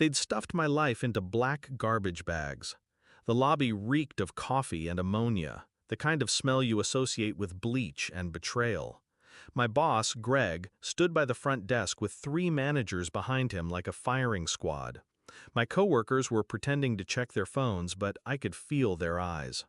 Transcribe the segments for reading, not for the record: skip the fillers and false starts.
They'd stuffed my life into black garbage bags. The lobby reeked of coffee and ammonia, the kind of smell you associate with bleach and betrayal. My boss, Greg, stood by the front desk with 3 managers behind him like a firing squad. My coworkers were pretending to check their phones, but I could feel their eyes.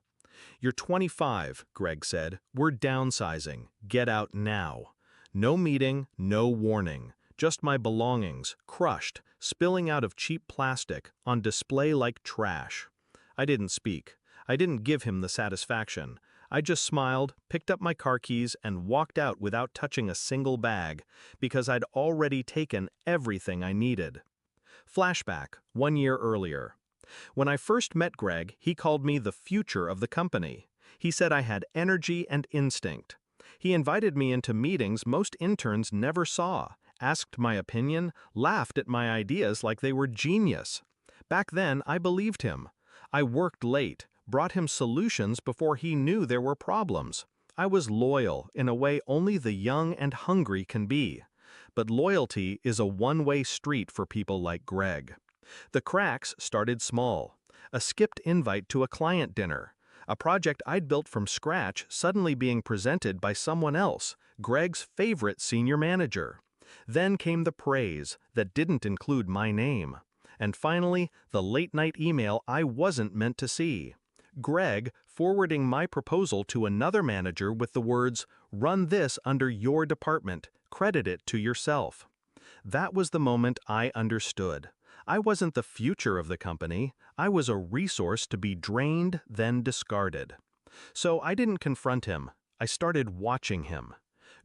"You're 25, Greg said. "We're downsizing. Get out now." No meeting, no warning. Just my belongings, crushed, spilling out of cheap plastic, on display like trash. I didn't speak. I didn't give him the satisfaction. I just smiled, picked up my car keys, and walked out without touching a single bag, because I'd already taken everything I needed. Flashback, 1 year earlier. When I first met Greg, he called me the future of the company. He said I had energy and instinct. He invited me into meetings most interns never saw, asked my opinion, laughed at my ideas like they were genius. Back then, I believed him. I worked late, brought him solutions before he knew there were problems. I was loyal in a way only the young and hungry can be. But loyalty is a one-way street for people like Greg. The cracks started small. A skipped invite to a client dinner. A project I'd built from scratch suddenly being presented by someone else, Greg's favorite senior manager. Then came the praise that didn't include my name. And finally, the late-night email I wasn't meant to see. Greg forwarding my proposal to another manager with the words, "Run this under your department, credit it to yourself." That was the moment I understood. I wasn't the future of the company. I was a resource to be drained, then discarded. So I didn't confront him. I started watching him.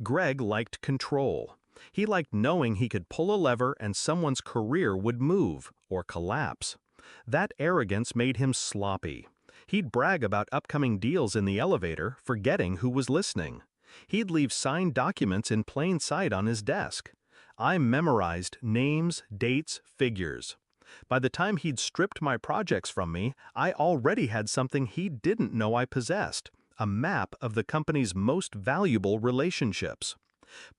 Greg liked control. He liked knowing he could pull a lever and someone's career would move or collapse. That arrogance made him sloppy. He'd brag about upcoming deals in the elevator, forgetting who was listening. He'd leave signed documents in plain sight on his desk. I memorized names, dates, figures. By the time he'd stripped my projects from me, I already had something he didn't know I possessed, a map of the company's most valuable relationships.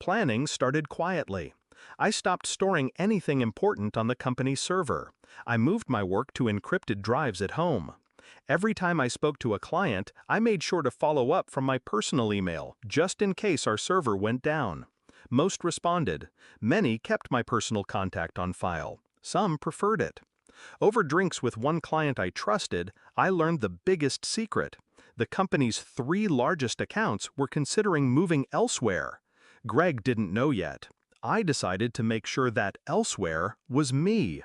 Planning started quietly. I stopped storing anything important on the company's server. I moved my work to encrypted drives at home. Every time I spoke to a client, I made sure to follow up from my personal email, just in case our server went down. Most responded. Many kept my personal contact on file. Some preferred it. Over drinks with one client I trusted, I learned the biggest secret. The company's 3 largest accounts were considering moving elsewhere. Greg didn't know yet. I decided to make sure that elsewhere was me.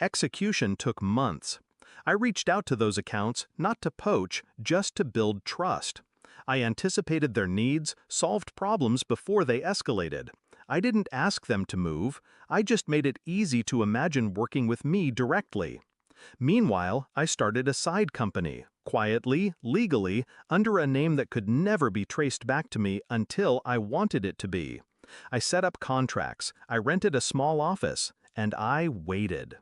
Execution took months. I reached out to those accounts not to poach, just to build trust. I anticipated their needs, solved problems before they escalated. I didn't ask them to move. I just made it easy to imagine working with me directly. Meanwhile, I started a side company, quietly, legally, under a name that could never be traced back to me until I wanted it to be. I set up contracts, I rented a small office, and I waited.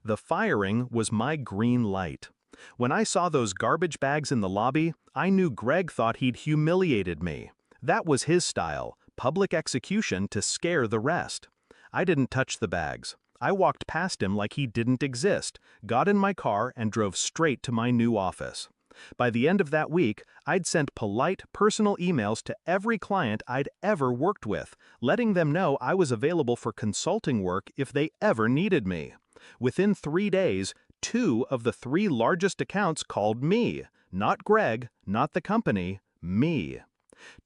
The firing was my green light. When I saw those garbage bags in the lobby, I knew Greg thought he'd humiliated me. That was his style, public execution to scare the rest. I didn't touch the bags. I walked past him like he didn't exist, got in my car, and drove straight to my new office. By the end of that week, I'd sent polite, personal emails to every client I'd ever worked with, letting them know I was available for consulting work if they ever needed me. Within 3 days, 2 of the 3 largest accounts called me. Not Greg, not the company, me.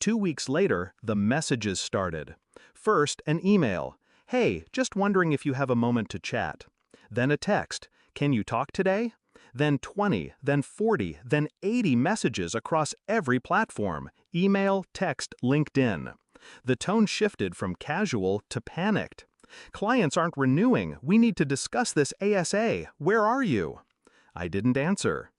2 weeks later, the messages started. First, an email. "Hey, just wondering if you have a moment to chat." Then a text. "Can you talk today?" Then 20, then 40, then 80 messages across every platform. Email, text, LinkedIn. The tone shifted from casual to panicked. "Clients aren't renewing. We need to discuss this ASA. Where are you?" I didn't answer.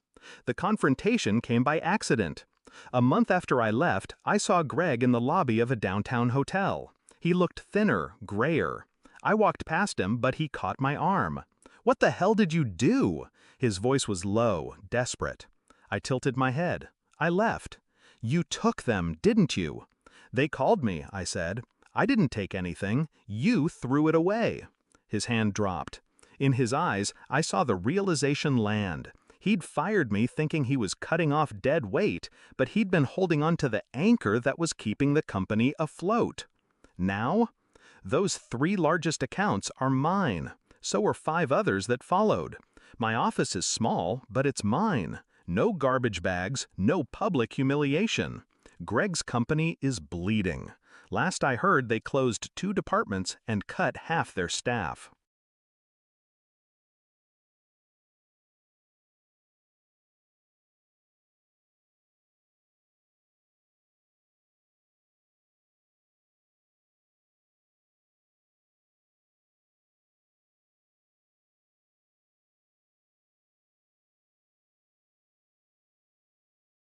The confrontation came by accident. A month after I left, I saw Greg in the lobby of a downtown hotel. He looked thinner, grayer. I walked past him, but he caught my arm. "What the hell did you do?" His voice was low, desperate. I tilted my head. I left. "You took them, didn't you?" "They called me," I said. "I didn't take anything. You threw it away." His hand dropped. In his eyes, I saw the realization land. He'd fired me thinking he was cutting off dead weight, but he'd been holding on to the anchor that was keeping the company afloat. Now, those 3 largest accounts are mine. So are 5 others that followed. My office is small, but it's mine. No garbage bags, no public humiliation. Greg's company is bleeding. Last I heard, they closed 2 departments and cut half their staff.